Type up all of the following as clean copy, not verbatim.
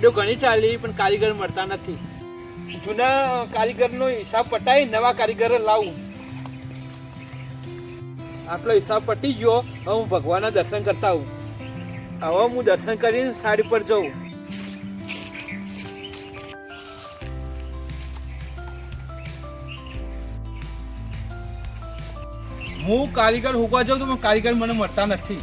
વાતો ઘણી ચાલી પણ કારીગર મળતા નથી. જૂના કારીગરનો હિસાબ પટાઈ નવા કારીગર લાવું. આટલો હિસાબ પટી ગયો. હવે હું ભગવાનના દર્શન કરતા આવું. હવે હું દર્શન કરીને સાડી પર જાઉં. હું કારીગર હોવા જાઉં તો કારીગર મને મળતા નથી.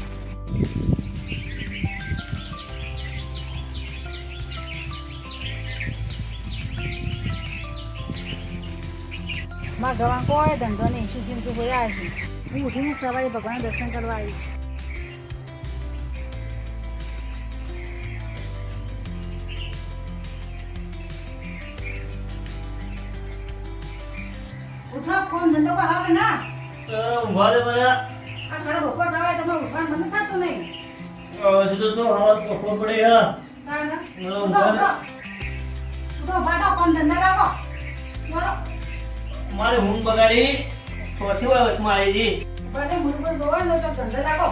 મારા ગવા કોઈ ધંધો નહીં શું કેમ હોયા છે. હું ઉઠીને સવારે ભગવાન દર્શન કરવા આવી. ઉઠો કોણ ધંધો કો આવે ના ઉભારે મને આ ઘરે બપોર થવાય તમે ઉઠવાનું બંધ થતું નહીં. સીધો છો હવા પકડ પડી હા ના ના ઉભા ઉઠો બાટો કોણ ધંધા રાખો બોલો મારે ઊંઘ બગાડી ચોથી વાર વચમાં આવી જી બધે મુરબુર દોડ નો તો ધંધા રાખો.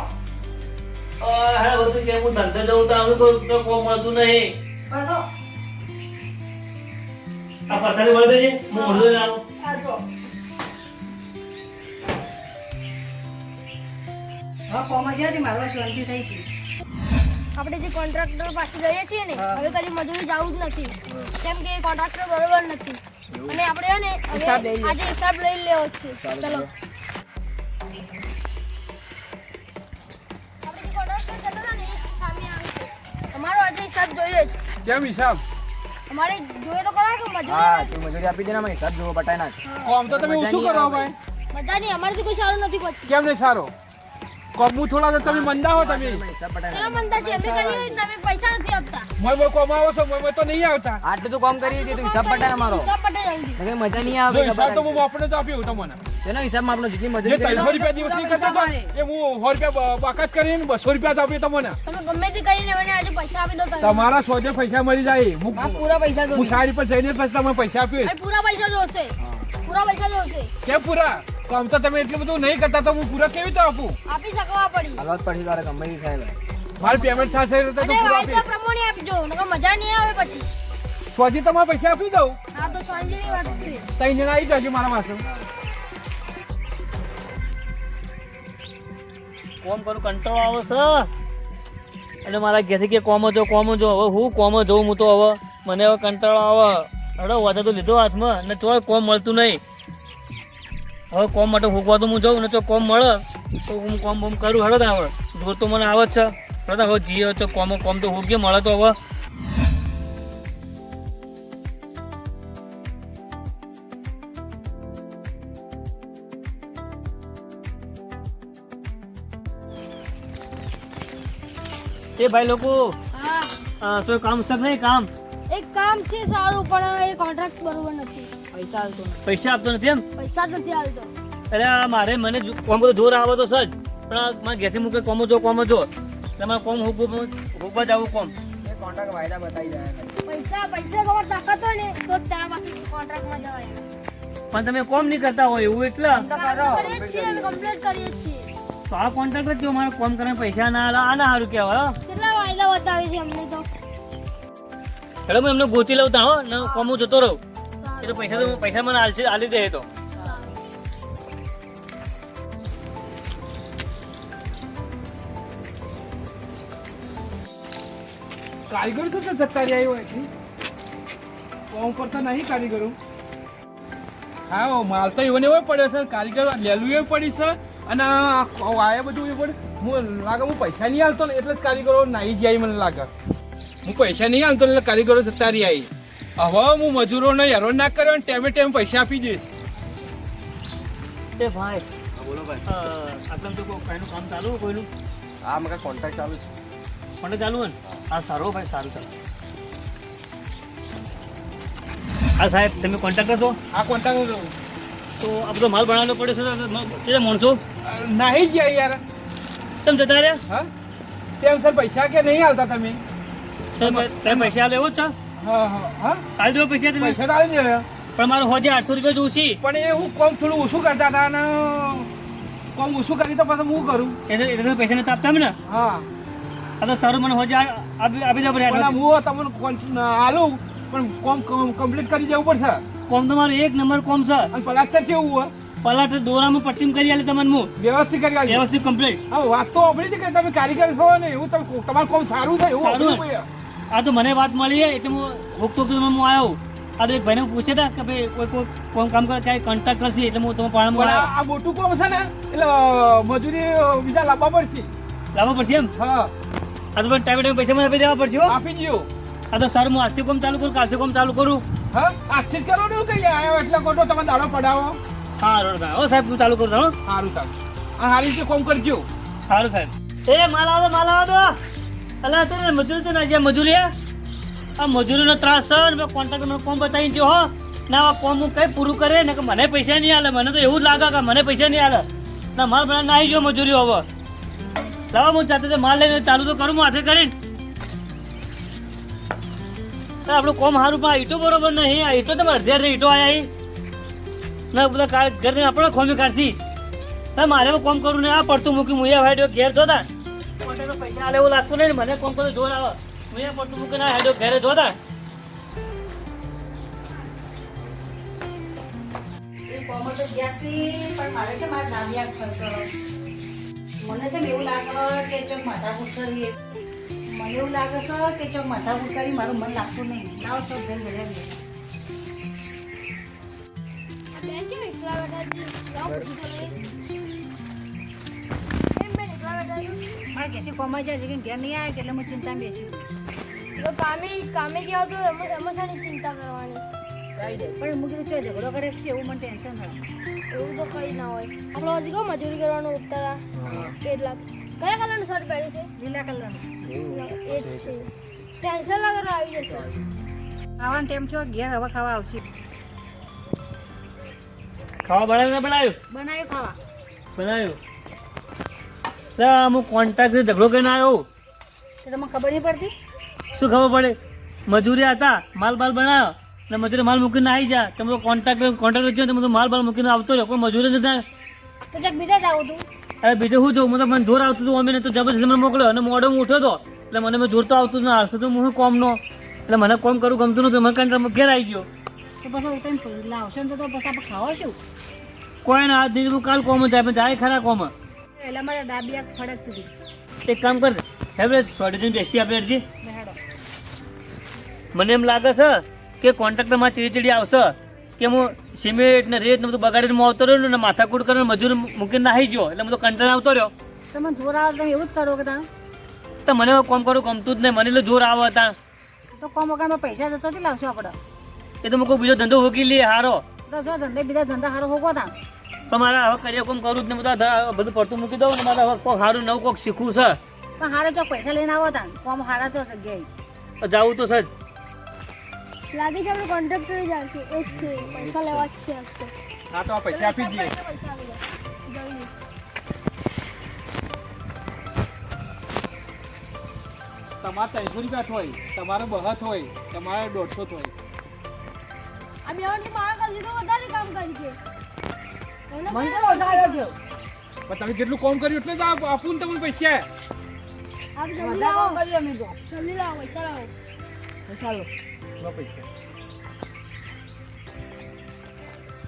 હા બધું કે હું ધંધે જવું તો આવું તો કોમ મળતું નહીં. બાટો આ પથારી વળ દેજે હું મળું લાવું. આ જો હા કોમ જ હતી મારો શાંતિ થઈ ગઈ. આપણે જે કોન્ટ્રાક્ટર પાસે જઈએ છીએ ને હવે કદી મજૂરી જવું જ નથી કેમ કે કોન્ટ્રાક્ટર બરોબર નથી અને આપણે હે ને હવે આજે હિસાબ લઈ લેવો જ છે. ચલો આપણે જે કોન્ટ્રાક્ટર જતો ને સામે આવે છે અમારો આજે હિસાબ જોઈએ જ. કેમ હિસાબ? અમારે જોઈએ તો કરાય કે મજૂરી આપી દે ને અમે હિસાબ જોવો બટાઈ નાખ. કોમ તો તમે શું કરો ભાઈ? મજા નહીં અમારેથી કોઈ સારું નથી પડતું. કેમ નહીં સારો? કોમું થોડા તો તમે મંદા હો. તમે હિસાબ બટાઈ ચલો મંદાજી અમે કરીએ તમે પૈસા નથી આપતા. મોય કમાવો છો મોય તો નહીં આવતા. આટલું તો કામ કરીએ છીએ તો હિસાબ બટાઈ અમારો હિસાબ પટાઈ જાય કઈ મજા નહીં જો આવે. હિસાબ તો હું આપણે તો આપ્યું તમને. એનો હિસાબ માં આપણો જેટલી જે મજૂરી કરી 300 રૂપિયા દિવસની કરતા હતા એ હું 100 રૂપિયા બાકાત કરીને 200 રૂપિયા આપ્યું તમને. તમે ગમે તે કરીને મને આજે પૈસા આપી દો તમે. તમારા સોજે પૈસા મળી જાય. પૂરા પૈસા હું સારી પર જઈને પછી તમને પૈસા આપીશ. અરે પૂરા પૈસા જોશે પૂરા પૈસા જોશે. કેમ પૂરા? કામ તો તમે એટલું બધું નહીં કરતા તો હું પૂરા કેવી રીતે આપું? આપી શકવા પડી હાલત પડી તારે ગમે તે થાય. મારું પેમેન્ટ થશે તો અને પૂરા વાયદા આપીશ. પ્રમાણે આપજો નકર મજા નહીં આવે પછી. સોજી તમારા પૈસા આપી દઉં. હા તો સાંજની વાત છે. 3 જણા આવી જજો મારા પાસે. કોમ કરું કંટાળો આવે છે અને મારા ઘેરથી કે કોમ જો હવે હું કોમ જોઉં હું તો હવે મને હવે કંટાળો આવે. અરે વાદા તો લીધો હાથમાં ને તોય કોમ મળતું નહીં. હવે કોમ માટે હોગવા તો હું જાઉં ને તો કોમ મળે તો હું કોમ બોમ કરું. હળો તો હવે જોર તો મને આવે જ છે. હળો હવે જીએ તો કોમ તો હોગીએ મળે તો હવે એ ભાઈ લોકો હા શું કામ છે નહીં કામ એક કામ છે સારું પણ એ કોન્ટ્રાક્ટ બરોબર નથી. પૈસા હાલતો નથી. પૈસા આપતો નથી એમ. પૈસા જ નથી હાલતો. અરે આ મારે મને કોમ બધો જોર આવે તો સજ પણ આ મારા ઘેરથી મૂકે કોમ જો તમારે કોમ હોગવા જવું કોમ એ કોન્ટ્રાક્ટ વાયદા બતાવી જાય. પૈસા તમારે તાકાત હોય ને તો જ તારા પાસે કોન્ટ્રાક્ટમાં જવાય. પણ તમે કોમ નહીં કરતા હોય એવું એટલે કામ તો કરીએ જ છીએ અમે કમ્પ્લીટ કરીએ જ છીએ. તો આ કોન્ટ્રાક્ટ જો મારે કોમ કરીને પૈસા ના આલે આ ના સારું કહેવાય. કેટલા વાયદા બતાવે છે અમને તો. એટલે હું એમને ગોતી લઉં હો ને કોમ હું જતો રહું એટલે પૈસા મને આલી દે તો. કારીગરો તો જતા રહ્યા હોય છે. કોમ કરતા નહીં કારીગરો. હા માલ તો એવો ને એવો પડ્યો છે. કારીગરો લેલું એ પડી છે અને વાયા બધું એ પડે. હું લાગે હું પૈસા નહીં હાલતો ને એટલે જ કારીગરો નાહી જાય મને લાગે. હું પૈસા નહીં હાલતો એટલે કારીગરો જતા રહ્યા. હવે હું મજૂરોને હેરાન ના કર્યો ને ટાઈમે પૈસા આપી દઈશ. એ ભાઈ બોલો ભાઈ. આટલા તો કઈનું કામ ચાલુ હોય કોઈનું હા મારા કોન્ટ્રાક્ટ ચાલુ છે. પણ ચાલુ હોય ને હા સારું ભાઈ સારું ચાલો. હા સાહેબ તમે કોન્ટ્રાક્ટર છો? આ કોન્ટ્રાક્ટ તો આ બધો માલ બનાવવાનો પડે છે કેટલા માણસો નાહી ગયા યાર. તમે જતા રહ્યા હા તેમ સર પૈસા કે નહીં હાલતા તમે? તમે પૈસા આલે એવું જ છે? હા હા હા કાલ દો પૈસા તમે પૈસા તો આવી જાય પણ મારું હોજે 800 રૂપિયા જોઉં છે. પણ એ હું કોમ થોડું ઓછું કરતા હતા અને કોમ ઓછું કરી તો પછી હું કરું. એટલે તમે પૈસા નથી આપતા ને? હા આ તો સારું મને હોજે આપી દો પણ આપણે હું તમને હાલું પણ કોમ કમ્પ્લીટ કરી જવું પડશે. કોમ તમારું એક નંબર કોમ છે. અને પ્લાસ્ટર કેવું હોય પલાટ દોરામાં પટ્ટીમ કરી આલે તમને હું વ્યવસ્થિત કરી આલજો. વ્યવસ્થિત કમ્પ્લીટ. હા વાત તો આપણી છે કે તમે કારીગર છો ને એવું તમારું કોમ સારું છે એવું સારું. આપણી કોઈ. આ તો મને વાત મળી છે એટલે હું હોકતો તમે હું આવ્યો. આ તો એક ભાઈને પૂછે હતા કે ભાઈ કોઈ કોમ કામ કરે ક્યાંય કોન્ટ્રાક્ટર છે એટલે હું તમે પાણામાં પણ આવ્યો. આ મોટું કોમ છે ને એટલે મજૂરી બીજા લાવવા પડશે. લાવવા પડશે એમ. હા આ તો પણ ટાઈમે પૈસા મને આપી દેવા પડશે હો. આપી દો. આ તો સર હું આજથી કોમ ચાલુ કરું કાલથી કોમ ચાલુ કરું. હા આજથી જ કરો ને એવું કઈ આવ્યો એટલે ખોટો તમે દાડો પડાવો. સારું હો સાહેબ હું ચાલુ કરું છું હો. સારું સારું આ સારી રીતે કોમ કરજો. સારું સાહેબ. એ માલ આવો દો અલા તો મજૂરી તો ના જ્યાં મજૂરી હે. આ મજૂરીનો ત્રાસ છે ને કોન્ટ્રાક્ટર કોમ બતાવી દો હો. ના આ કોમ હું કઈ પૂરું કરે ને કે મને પૈસા નહીં આલે. મને તો એવું જ લાગે કે મને પૈસા નહીં આલે. ના માલ બના ના આવી ગયો મજૂરી હવે. લાવો હું જાતે માલ લઈને ચાલુ તો કરું હું હાથે કરીને. આપણું કોમ સારું પણ આ ઈટો બરોબર નહીં. આ ઈટો તમે અડધી અડધી ઈટો આવ્યા ના બધા ઘરને આપણે ખોમી કાઢી. ના મારે કોમ કરું ને આ પડતું મૂકી હું હેડ્યો ઘેર જોતા કોન્ટ્રાક્ટર પૈસા આલે એવું લાગતું નહીં ને મને કોમ કરતો જોર આવે. હું પડતું મૂકી ના હેડ્યો ઘેરે જોતા. એ કોમો તો ગેસથી પણ મારે છે મારા દાદિયા ખર્ચો. મને છે ને એવું લાગે કે ચોક માથાકૂટ કરીએ. મને એવું લાગે છે કે ચોક માથાકૂટ કરી મારું મન લાગતું નહીં. લાવ તો ઘર લઈ બેન કેમ એકલા બેઠા છે? લાવ પૂછી તો લઈ. કેમ બેન એકલા બેઠા છો? મારા ઘેરથી કોમાઈ જાય છે કે ઘેર નહીં આવે કે એટલે હું ચિંતામાં બેસી તો કામે ગયા તો એમાં શાની ચિંતા કરવાની? પણ હું કીધું ચો ઝઘડો કરે છે એવું મને ટેન્શન થાય. એવું તો કઈ ના હોય. આપણે હજી કહો મજૂરી કરવાનું ઉઠતા હતા 1 લાખ. કયા કલરનું શર્ટ પહેર્યું છે? લીલા કલરનું. એ જ છે. ટેન્શન ના કરો આવી જશે. ખાવાનો ટાઈમ થયો ઘેર હવે ખાવા આવશે. ખાવા બનાવ્યું ના બનાવ્યું બનાવ્યું ખાવા. બનાવ્યું. હું કોન્ટ્રાક્ટર ઝઘડો કરીને આવ્યો. તો તમને ખબર નહીં પડતી? શું ખબર પડે? મજૂરી હતા માલ બાલ બનાવ્યો ને મજૂરી માલ મૂકીને આવી જા. તમે તો કોન્ટ્રાક્ટર ગયો તમે તો માલ બાલ મૂકીને આવતો રહ્યો કોઈ મજૂરી નથી થાય. તો ચક બીજા જ આવું તું. અરે બીજું શું જોઉં? મને જોર આવતું હતું અમે તો જબરજસ્ત મને મોકલ્યો અને મોડો હું ઉઠ્યો હતો એટલે મને જોર તો આવતું જ ના હાલતું તો હું કોમનો એટલે મને કોમ કરવું ગમતું નતું. મને કંટાળો ઘેર આવી ગયો. તો પછી તમે લાવશો ને તો પછી આપણે ખાવા શું? કોઈ ના આજ નહીં કાલ કોમ જાય પણ જાય ખરા કોમ. એટલે મારે ડાબી આંખ ફડક સુધી એક કામ કર હેબરે સોડી બેસી આપણે અરજી. બેહાડો. મને એમ લાગે છે કે કોન્ટ્રાક્ટરમાં ચીડી આવશે કે હું સિમેન્ટ ને રેત ને બધું બગાડીને હું આવતો રહ્યો ને માથાકૂટ કરીને મજૂર મૂકીને નાહી ગયો એટલે હું તો કંટાળ આવતો રહ્યો. તમે જોર આવે તમે એવું જ કરો કે તમે તો મને હવે કોમ કરવું ગમતું જ નહીં. મને એટલે જોર આવે હતા તો કોમ વગરમાં પૈસા જતોથી લાવશો આપણે. એ તો હું કોઈ બીજો ધંધો હોકી લઈએ હારો. તો જો ધંધે બીજા ધંધા સારો હોગો તા. પણ મારે હવે કરીએ કોમ કરવું જ નહીં. બધું પડતું મૂકી દઉં ને મારે હવે કોઈક સારું નવું કોઈક શીખવું છે. પણ હારે જો પૈસા લઈને આવો તા કોમ હારા તો જગ્યાએ જાવું તો સર. લાગે છે આપણે કોન્ટ્રાક્ટર જ આવશે. એ જ છે. પૈસા લેવા જ છે આજ તો. હા તો આ પૈસા આપી દઈએ. પૈસા આપી દો. જલ્દી. તમારે 300 રૂપિયા હોય તમારે 200 હોય તમારે 150 હોય. આ બેવાનું મારા કરી દીધો વધારે કામ કરી છે. મને તો વધારે છે. પણ તમે જેટલું કોમ કર્યું એટલે જ આપું ને તમને પૈસા. આ જલ્દી વધારે લાવો. કામ કર્યું અમે તો. જલ્દી લાવો પૈસા લાવો. ચાલો. પૈસા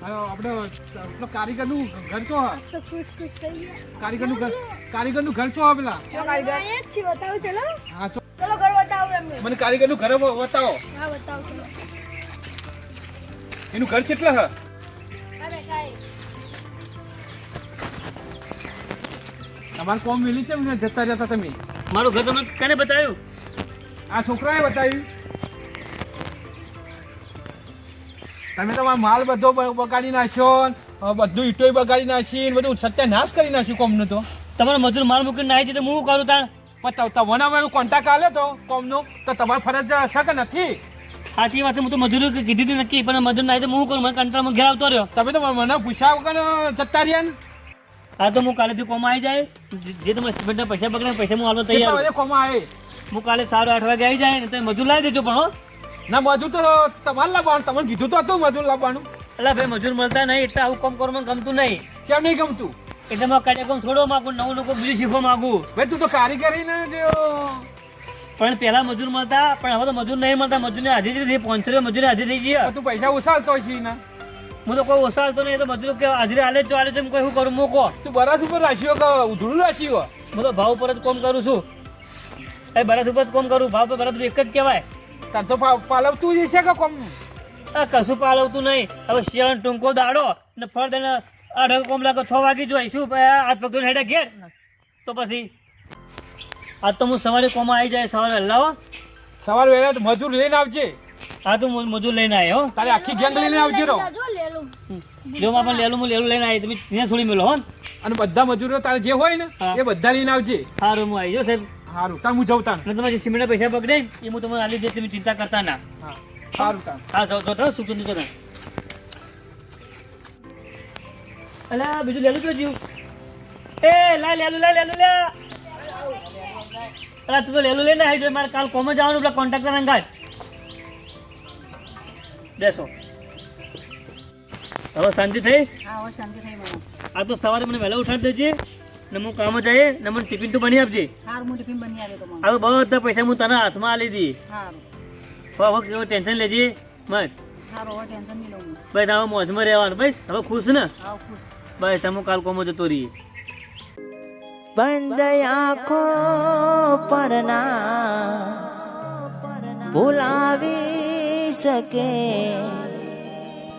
આપણે કારીગરનું ઘર છો હા? તો ખુશ થઈ ગયા. કારીગરનું ઘર છો હા પેલા? અહીંયા જ છે. બતાવો ચલો. હા તો ચલો ઘર બતાવો એમને. મને કારીગરનું ઘર બતાવો. હા બતાવો ચલો. એનું ઘર કેટલા હ? આ બેઠા એ. તમારે કોમ મિલી છે ને જતા રહેતા તમે? મારું ઘર તમને કોને બતાવ્યું? આ છોકરાએ બતાવ્યું. તમે તમારો માલ બધો બગાડી નાખ્યો બધું ઈટોય બગાડી નાખી બધું સત્યાનાશ કરી નાખ્યું કોમનો તો. તમારો મજૂર માલ મૂકીને નાહી છે તો હું કરું તાણ? પણ તમને કોન્ટ્રાક્ટ આલ્યો તો કોમનો તો તમારી ફરજ છે કે નથી? સાચી વાત છે. હું તો મજૂરી કીધી હતી નક્કી પણ મજૂર નાહી તો હું કરું? મને કંટાળામાં ઘેર આવતો રહ્યો. તમે તો મને પૂછ્યા વગર જતા રહ્યા ને. હા તો હું કાલેથી કોમ આવી જાય જે તમે સિમેન્ટના પૈસા બગડે પૈસા હું હાલવા કેટલા તૈયાર. વાગે કોમા આવે? હું કાલે 8:30 વાગે આવી જાય ને તો મજૂર લાવી દેજો પણ હો. ના મજૂર તો તમારે લાવવાનું. તમને કીધું તો હતું મજૂર લાવવાનું. એટલે ભાઈ મજૂર મળતા નહીં એટલે આવું કામ કરવા મને ગમતું નહીં. કેમ નહીં ગમતું? એટલે હું કાર્યક્રમ છોડવા માંગુ નવું લોકો બીજું શીખવા માંગુ. ભાઈ તું તો કારીગરી ને જો પણ પેલા મજૂર મળતા, પણ હવે તો મજૂર નહીં મળતા. મજૂરની હાજરી થઈ 500 મજૂરી હાજરી થઈ ગઈ. તું પૈસા ઓછા હાલતો હોય છે ને હું તો કોઈ ઓછો હાલતો નહીં. તો મજૂર કે હાજરી હાલે જ ચાલે છે. કોઈ શું કરું મૂકો? તું બરાસ ઉપર રાખ્યો કે ઉધડું રાખ્યો? હું તો ભાવ પર જ કોમ કરું છું. એ બરસ ઉપર જ કોમ કરું. ભાવ પર બરાબર એક જ કહેવાય. તાર તો પાલવતું જ છે કે કોમ? આ કશું પાલવતું નહીં. હવે શિયાળાનો ટૂંકો દાડો ને ફળ દઈને 8 કોમ લાગે 6 વાગી જોઈ શું હાથ પગ ધોઈને હેડે ઘેર. તો પછી આજ તો હું સવારે કોમાં આવી જાય. સવારે હલાવો સવાર વહેલા તો મજૂર લઈને આવજે. હા તું મજૂર લઈને આવ્યો. તારે આખી ગેંગ લઈને આવજે રો. જો લેલું જો માં પણ લેલું લઈને આવી. તમે ત્યાં છોડી મેલો હો. અને બધા મજૂરો તારે જે હોય ને હા. એ બધા લઈને આવજે. સારું હું આવી જાઉં સાહેબ. સારું તાર હું જાઉં તાર. અને તમારે સિમેન્ટના પૈસા પકડે એ હું તમને આલી દે. તમે ચિંતા કરતા ના. હા સારું તાર. હા જાઓ શું ચિંતા કરો. અલા બીજું લેલું તો જીવ. એ લેલું લે. અલા તું તો લેલું લઈને આવી જોઈએ. મારે કાલ કોમ જવાનું. પેલા કોન્ટ્રાક્ટર અંગાજ બેસો. હવે શાંતિ થઈ. હા હવે શાંતિ થઈ મને. આ તો સવારે મને વહેલા ઉઠાડી દેજે ને હું કામ જઈએ ને મને ટિફિન તો બની આપજે. સારું હું ટિફિન બની આવ્યો તો મને. આ તો બધા પૈસા હું તને હાથમાં આલી દી. સારું હવે ટેન્શન લેજે મત. સારું હવે ટેન્શન નહીં લઉં હું. બસ હવે મોજમાં રહેવાનું. બસ હવે ખુશ ને? આવ ખુશ. બસ તમે કાલ કોમ જતો રહીએ. બંધ આંખો પરના ભૂલાવી શકે